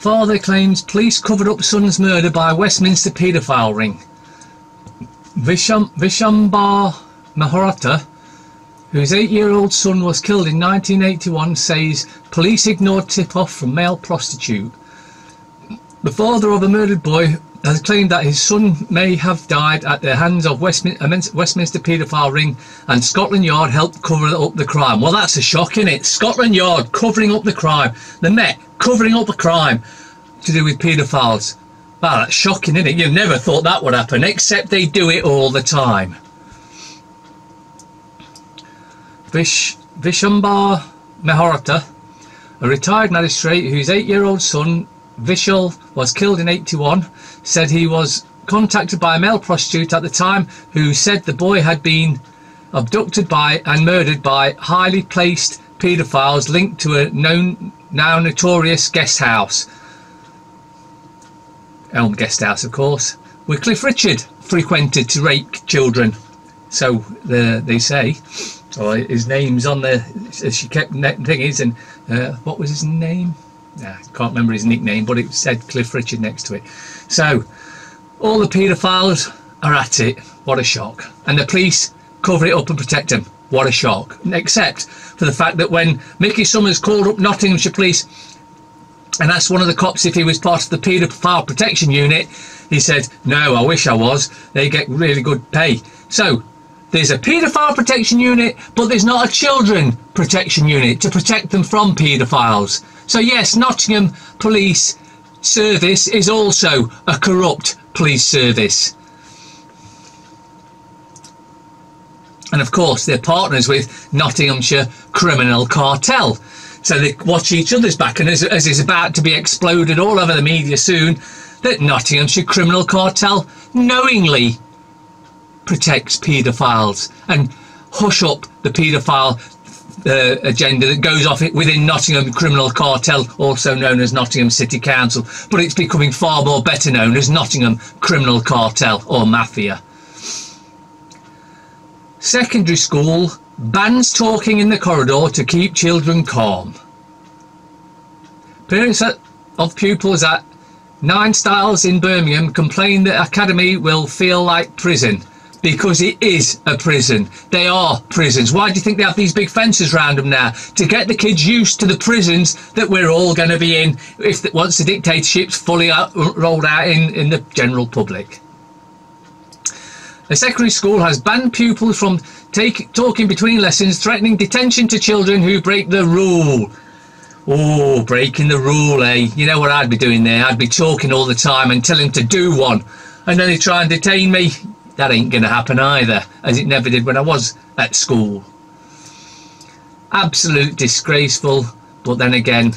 Father claims police covered up son's murder by Westminster paedophile ring. Vishambar Maharata, whose 8-year-old son was killed in 1981, says police ignored tip-off from male prostitute. The father of a murdered boy has claimed that his son may have died at the hands of Westminster paedophile ring, and Scotland Yard helped cover up the crime. Well, that's a shock, isn't it? Scotland Yard covering up the crime. The Met covering up the crime to do with paedophiles. Wow, that's shocking, isn't it? You never thought that would happen, except they do it all the time. Vishambar Maharata, a retired magistrate whose 8-year-old son Vishal was killed in 81, said he was contacted by a male prostitute at the time who said the boy had been abducted by and murdered by highly placed paedophiles linked to a now notorious guest house. Elm Guest House, of course, where Cliff Richard frequented to rape children. So they say. So his name's on there. She kept things, and what was his name? I can't remember his nickname, but it said Cliff Richard next to it. So all the paedophiles are at it. What a shock. And the police cover it up and protect them. What a shock. Except for the fact that when Mickey Summers called up Nottinghamshire Police and asked one of the cops if he was part of the paedophile protection unit, he said, no, I wish I was. They get really good pay. So there's a paedophile protection unit, but there's not a children protection unit to protect them from paedophiles. So yes, Nottingham Police Service is also a corrupt police service. And of course they're partners with Nottinghamshire Criminal Cartel. So they watch each other's back, and as is about to be exploded all over the media soon, that Nottinghamshire Criminal Cartel knowingly protects paedophiles and hush up the paedophile agenda that goes off it within Nottingham Criminal Cartel, also known as Nottingham City Council, but it's becoming far more better known as Nottingham Criminal Cartel or Mafia. Secondary school bans talking in the corridor to keep children calm. Parents of pupils at 9 Styles in Birmingham complain that academy will feel like prison. Because it is a prison. They are prisons. Why do you think they have these big fences around them now? To get the kids used to the prisons that we're all going to be in once the dictatorship's fully rolled out in the general public. A secondary school has banned pupils from talking between lessons, threatening detention to children who break the rule. Oh, breaking the rule, eh? You know what I'd be doing there? I'd be talking all the time and telling them to do one. And then they try and detain me. That ain't going to happen either, as it never did when I was at school. Absolute disgraceful, but then again,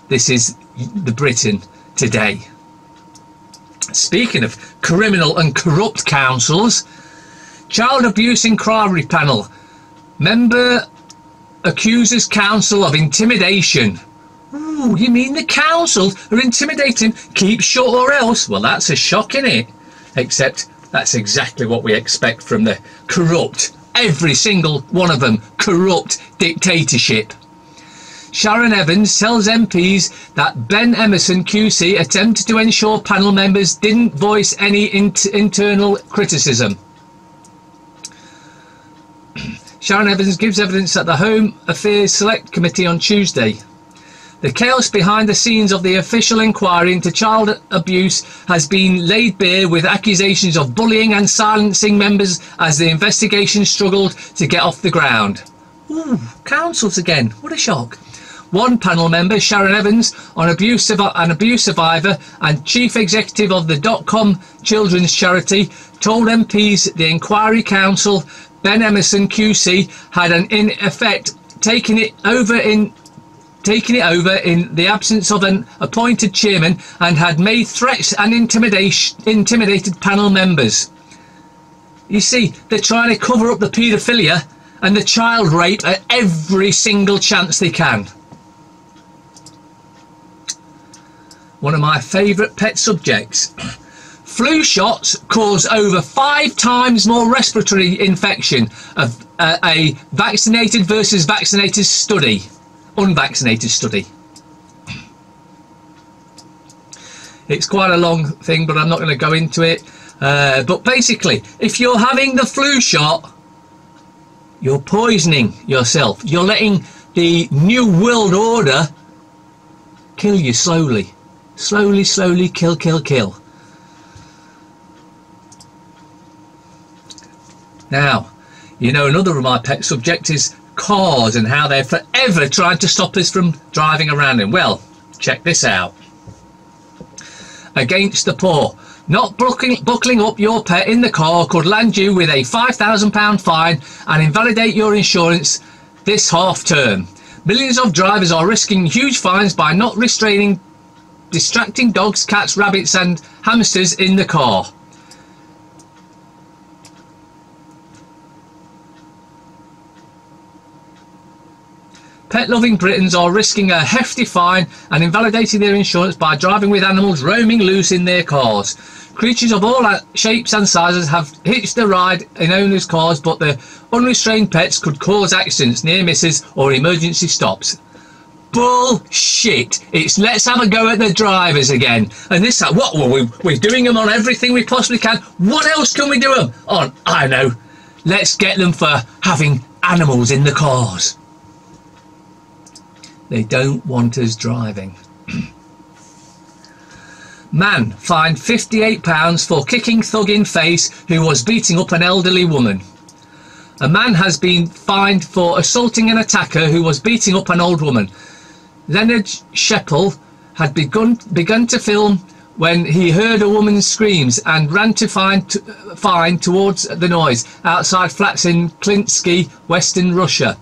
this is the Britain today. Speaking of criminal and corrupt councils, Child Abuse Inquiry Panel. Member accuses council of intimidation. Ooh, you mean the council are intimidating? Keep shut or else? Well, that's a shock, innit? Except that's exactly what we expect from the corrupt, every single one of them, corrupt dictatorship. Sharon Evans tells MPs that Ben Emerson QC attempted to ensure panel members didn't voice any internal criticism. Sharon Evans gives evidence at the Home Affairs Select Committee on Tuesday. The chaos behind the scenes of the official inquiry into child abuse has been laid bare, with accusations of bullying and silencing members as the investigation struggled to get off the ground. Ooh, councils again. What a shock. One panel member, Sharon Evans, an abuse survivor and chief executive of the .com children's charity, told MPs the inquiry council, Ben Emerson QC, had in effect taken it over in the absence of an appointed chairman and had made threats and intimidated panel members. You see, they're trying to cover up the paedophilia and the child rape at every single chance they can. One of my favourite pet subjects. Flu shots cause over 5 times more respiratory infection of a vaccinated versus vaccinated study. Unvaccinated study. It's quite a long thing, but I'm not going to go into it. But basically, if you're having the flu shot, you're poisoning yourself. You're letting the New World Order kill you slowly. Slowly, slowly, kill, kill, kill. Now, you know, another of my pet subjects is cars and how they're forever trying to stop us from driving around in. Well, check this out. Against the poor. Not buckling up your pet in the car could land you with a £5,000 fine and invalidate your insurance this half term. Millions of drivers are risking huge fines by not restraining distracting dogs, cats, rabbits and hamsters in the car. Pet-loving Britons are risking a hefty fine and invalidating their insurance by driving with animals roaming loose in their cars. Creatures of all shapes and sizes have hitched a ride in owners' cars, but the unrestrained pets could cause accidents, near misses or emergency stops. Bullshit! It's let's have a go at the drivers again. And this, what? Well, we're doing them on everything we possibly can. What else can we do them on? I know. Let's get them for having animals in the cars. They don't want us driving. Man fined £58 for kicking thug in face who was beating up an elderly woman. A man has been fined for assaulting an attacker who was beating up an old woman. Leonard Sheppel had begun to film when he heard a woman's screams and ran to find towards the noise outside flats in Klinsky, Western Russia.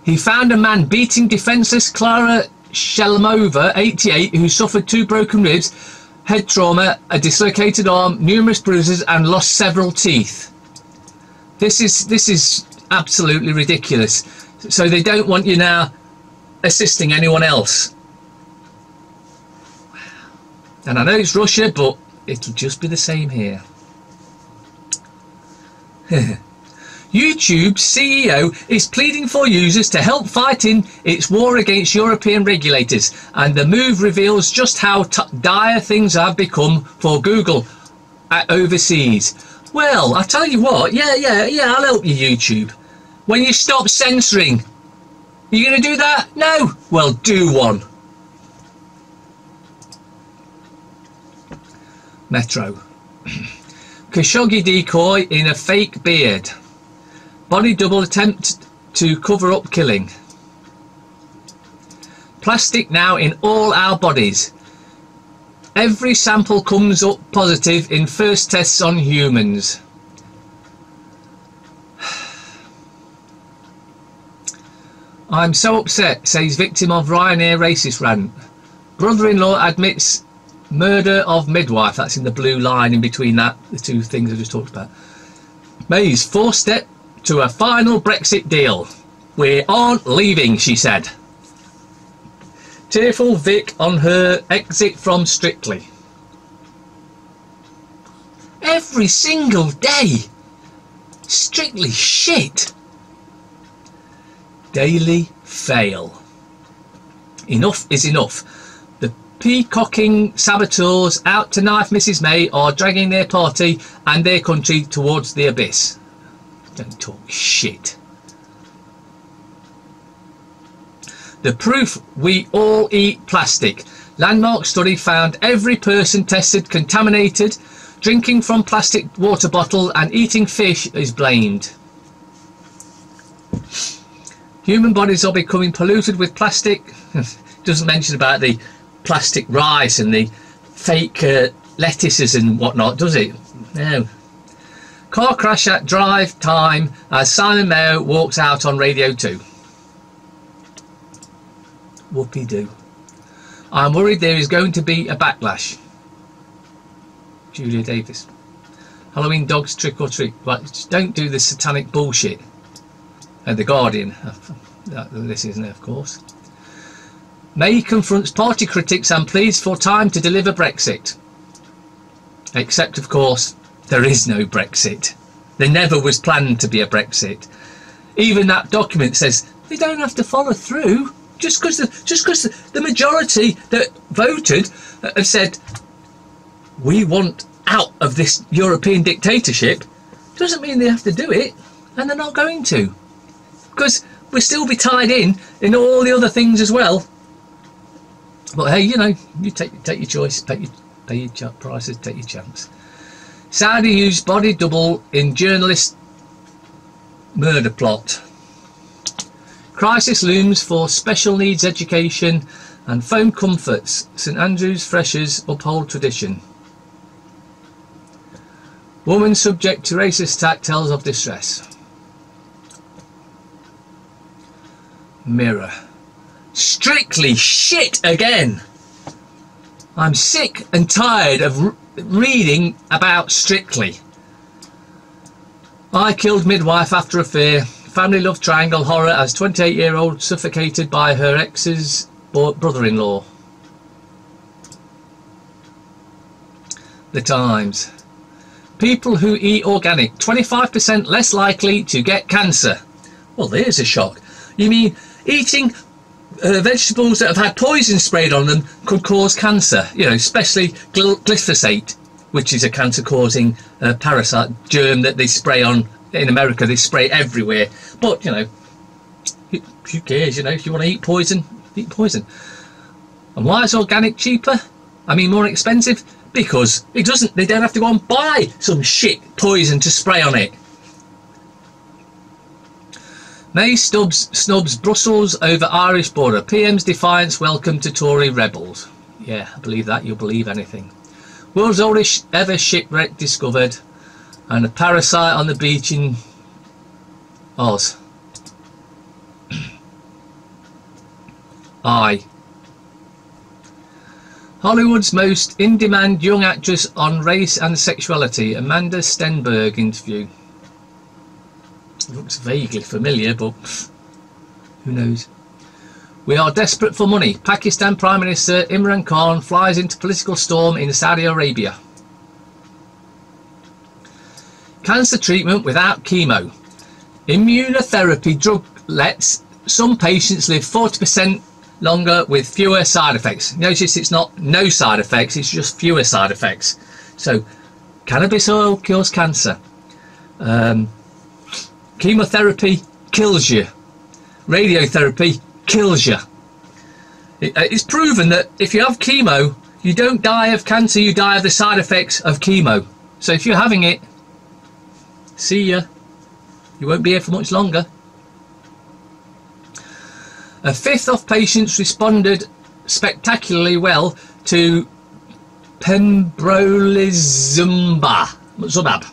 He found a man beating defenceless Clara Shelmova, 88, who suffered 2 broken ribs, head trauma, a dislocated arm, numerous bruises and lost several teeth. This is absolutely ridiculous. So they don't want you now assisting anyone else. And I know it's Russia, but it'll just be the same here. YouTube's CEO is pleading for users to help fight in its war against European regulators, and the move reveals just how dire things have become for Google overseas. Well, I tell you what, yeah, I'll help you, YouTube. When you stop censoring, you going to do that? No? Well, do one. Metro. Khashoggi decoy in a fake beard. Body double attempt to cover up killing. Plastic now in all our bodies. Every sample comes up positive in first tests on humans. I'm so upset, says victim of Ryanair racist rant. Brother-in-law admits murder of midwife. That's in the blue line in between that, the two things I just talked about. May's 4th step to a final Brexit deal. We aren't leaving, she said. Tearful Vic on her exit from Strictly. Every single day. Strictly shit. Daily fail. Enough is enough. The peacocking saboteurs out to knife Mrs May are dragging their party and their country towards the abyss. Don't talk shit. The proof we all eat plastic. Landmark study found every person tested contaminated. Drinking from plastic water bottle and eating fish is blamed. Human bodies are becoming polluted with plastic. Doesn't mention about the plastic rice and the fake lettuces and whatnot, does it? No. Car crash at drive time as Simon Mayo walks out on Radio 2. Whoopie-doo. I'm worried there is going to be a backlash. Julia Davis. Halloween dogs trick or treat. But don't do the satanic bullshit. And The Guardian. This isn't it, of course. May confronts party critics and pleads for time to deliver Brexit. Except, of course, there is no Brexit. There never was planned to be a Brexit. Even that document says they don't have to follow through. Just because the majority that voted have said we want out of this European dictatorship, doesn't mean they have to do it, and they're not going to, because we'll still be tied in all the other things as well. But hey, you know, you take your choice, pay your prices, take your chance. Saudi used body double in journalist murder plot. Crisis looms for special needs education and foam comforts. St Andrews Freshers uphold tradition. Woman subject to racist attack tells of distress. Mirror. Strictly shit again. I'm sick and tired of reading about Strictly. I killed midwife after affair. Family love triangle horror as 28-year-old suffocated by her ex's brother-in-law. The Times. People who eat organic 25% less likely to get cancer. Well, there's a shock. You mean eating vegetables that have had poison sprayed on them could cause cancer? You know, especially glyphosate, which is a cancer-causing parasite germ that they spray on in America. They spray everywhere. But you know, who cares? You know, if you want to eat poison, eat poison. And why is organic cheaper? I mean, more expensive? Because it doesn't. They don't have to go and buy some shit poison to spray on it. May snubs Brussels over Irish border. PM's defiance welcome to Tory rebels. Yeah, I believe that. You'll believe anything. World's oldest ever shipwreck discovered, and a parasite on the beach in Oz. I. Hollywood's most in-demand young actress on race and sexuality. Amanda Stenberg interview. Looks vaguely familiar, but who knows. We are desperate for money. Pakistan Prime Minister Imran Khan flies into political storm in Saudi Arabia. Cancer treatment without chemo. Immunotherapy drug lets some patients live 40% longer with fewer side effects. Notice it's not no side effects, it's just fewer side effects. So cannabis oil cures cancer. Chemotherapy kills you. Radiotherapy kills you. It's proven that if you have chemo, you don't die of cancer, you die of the side effects of chemo. So if you're having it, see ya. You won't be here for much longer. A fifth of patients responded spectacularly well to pembrolizumab.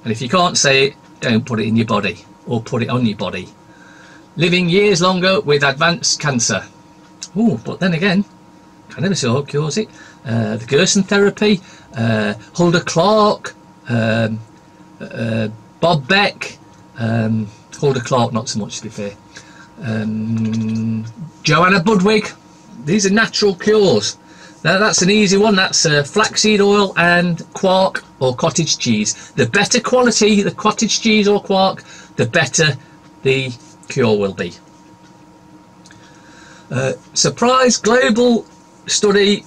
And if you can't say it, don't put it in your body or put it on your body. Living years longer with advanced cancer. Oh, but then again, cannabis oil cures it. The Gerson therapy, Hulda Clark, Bob Beck, Hulda Clark not so much to be fair. Joanna Budwig. These are natural cures. Now that's an easy one. That's flaxseed oil and quark or cottage cheese. The better quality the cottage cheese or quark, the better the cure will be. Surprise global study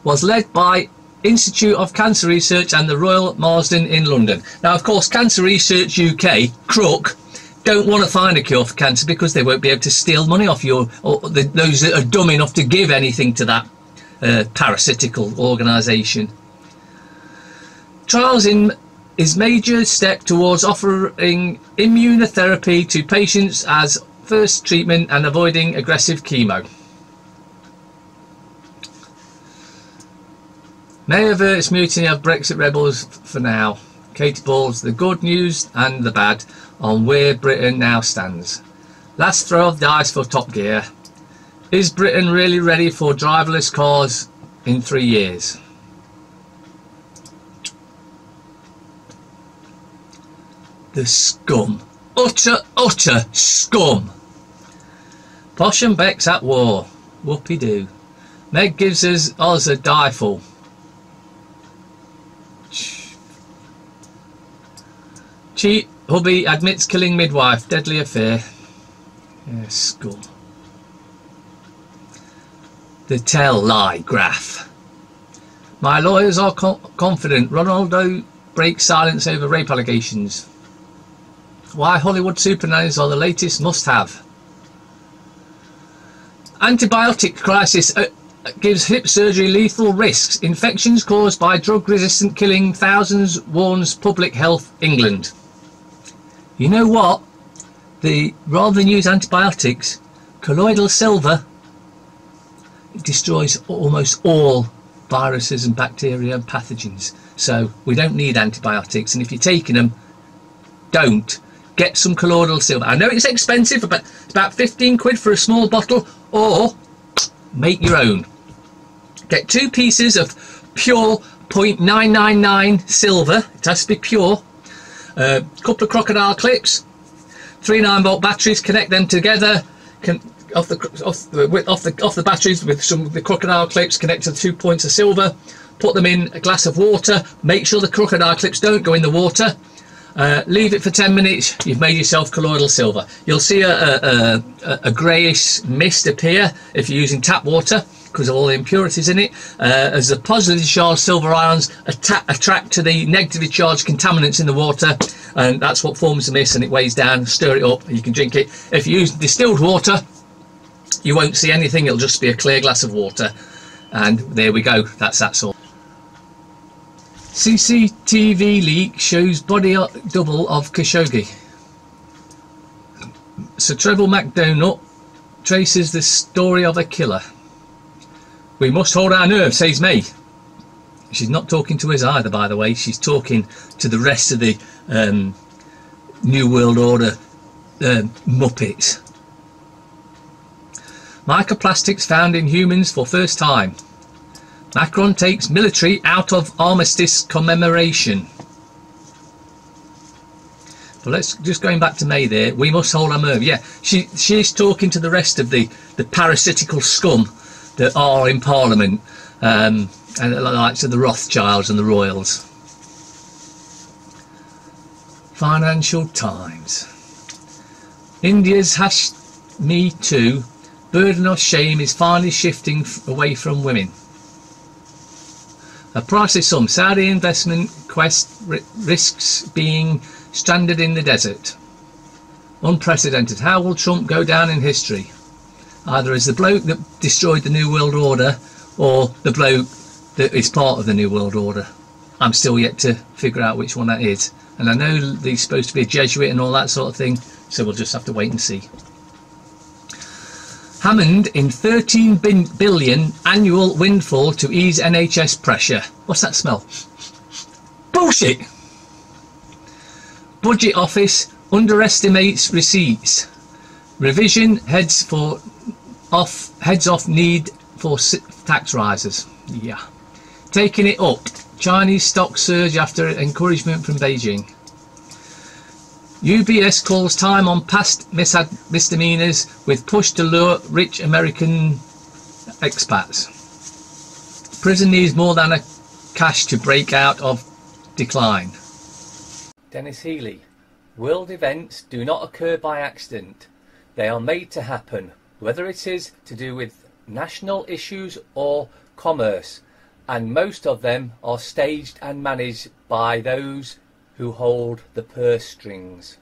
was led by Institute of Cancer Research and the Royal Marsden in London. Now of course Cancer Research UK, Crook, don't want to find a cure for cancer because they won't be able to steal money off you or those that are dumb enough to give anything to that parasitical organisation. Trials is major step towards offering immunotherapy to patients as first treatment and avoiding aggressive chemo. May averts mutiny of Brexit rebels for now. Katie Ball's the good news and the bad on where Britain now stands. Last throw of the dice for Top Gear. Is Britain really ready for driverless cars in 3 years? The scum. Utter scum. Posh and Beck's at war. Whoopie-doo. Meg gives us Oz a dieful. Cheat hubby admits killing midwife. Deadly affair. Yeah, scum. The tell lie graph. My lawyers are confident Ronaldo breaks silence over rape allegations. Why Hollywood super nannies are the latest must-have. Antibiotic crisis gives hip surgery lethal risks. Infections caused by drug-resistant killing thousands, warns Public Health England. You know what? Rather than use antibiotics, colloidal silver, it destroys almost all viruses and bacteria and pathogens. So we don't need antibiotics, and if you're taking them, don't. Get some colloidal silver. I know it's expensive, but it's about 15 quid for a small bottle, or make your own. Get 2 pieces of pure 0.999 silver, it has to be pure, a couple of crocodile clips, 3 9-volt batteries, connect them together, off the batteries with some of the crocodile clips, connect to the 2 points of silver, put them in a glass of water, make sure the crocodile clips don't go in the water, leave it for 10 minutes, you've made yourself colloidal silver. You'll see a greyish mist appear if you're using tap water because of all the impurities in it, as the positively charged silver ions attract to the negatively charged contaminants in the water, and that's what forms the mist, and it weighs down. Stir it up and you can drink it. If you use distilled water, you won't see anything, it'll just be a clear glass of water, and there we go, that's that sort. CCTV leak shows body double of Khashoggi. Sir Trevor McDonald traces the story of a killer. We must hold our nerve, says May. She's not talking to us either, by the way. She's talking to the rest of the New World Order Muppets. Microplastics found in humans for first time. Macron takes military out of armistice commemoration. But let's just going back to May there. We must hold our nerve. Yeah, she's talking to the rest of the parasitical scum that are in Parliament, and the likes of the Rothschilds and the Royals. Financial Times. India's #Me Too burden of shame is finally shifting away from women. A pricey sum. Saudi investment quest risks being stranded in the desert. Unprecedented. How will Trump go down in history? Either as the bloke that destroyed the New World Order, or the bloke that is part of the New World Order. I'm still yet to figure out which one that is. And I know that he's supposed to be a Jesuit and all that sort of thing, so we'll just have to wait and see. Hammond in 13 billion annual windfall to ease NHS pressure. What's that smell? Bullshit! Budget Office underestimates receipts. Revision heads off need for tax rises. Yeah. Taking it up. Chinese stock surge after encouragement from Beijing. UBS calls time on past misdemeanors with push to lure rich American expats. Prison needs more than a cash to break out of decline. Dennis Healy. World events do not occur by accident. They are made to happen, whether it is to do with national issues or commerce, and most of them are staged and managed by those who hold the purse strings.